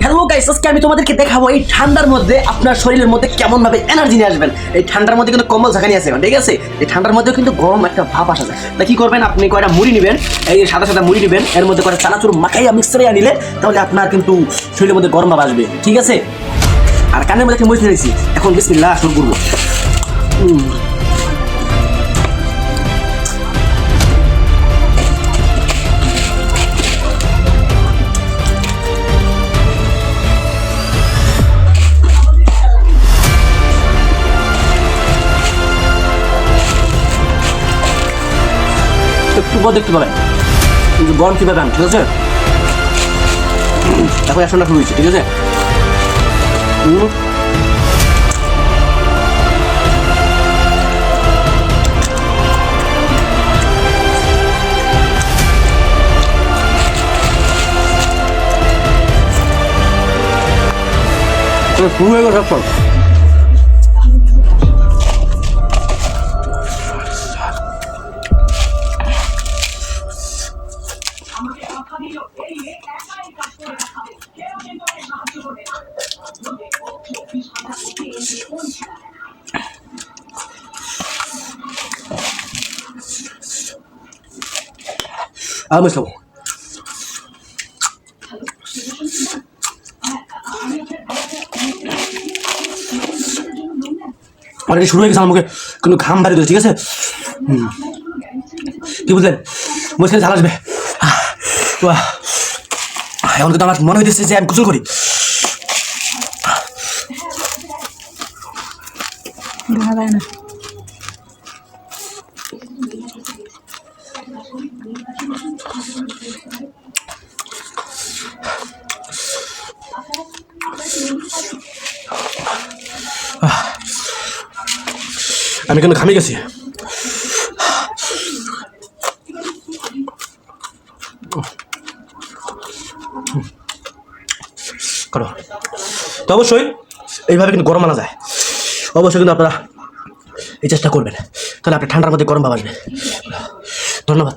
Hello guys, আজকে আমি তোমাদেরকে দেখাবো এই ঠান্ডার মধ্যে আপনার শরীরের মধ্যে কেমন ভাবে এনার্জি নিয়ে আসবেন। এই ঠান্ডার মধ্যে কিন্তু কম্বল ঝাঁকানি আছে, ঠিক আছে? এই ঠান্ডার মধ্যেও কিন্তু গরম একটা ভাব আসা যায়। তা কি করবেন, আপনি কয়টা মুড়ি নেবেন, এই সাদা সাদা মুড়ি নেবেন, এর মধ্যে কয়টা চানাচুর মাখাইয়া মিক্সারে আনিলে তাহলে আপনার কিন্তু শরীরের মধ্যে গরম ভাব আসবে, ঠিক আছে? আর কানের মধ্যে একটা মুড়ি নিয়েছি, এখন বিসমিল্লাহ শুরু করবো। একটু পর দেখতে পাবেন গরম কী পাবেন, ঠিক আছে? এখন অ্যাকশনটা শুরু হয়েছে, ঠিক আছে? শুরু হয়ে গেছে অ্যাকশন। আমি খাবো। অলরেডি শুরু হয়ে গেছে, আমাকে কিন্তু ঘাম বাড়ি দিচ্ছে, ঠিক আছে? কি বুঝলেন? মুখে ঝাল আসবে। এখন কিন্তু আমার মনে হইতেছে যে আমি গোসল করি। আমি কিন্তু ঘামে গেছি। করো তো অবশ্যই এইভাবে কিন্তু গরম আনা যায়। অবশ্যই কিন্তু আপনারা এই চেষ্টা করবেন, তাহলে আপনার ঠান্ডার মধ্যে গরম ভাব আসবে। ধন্যবাদ।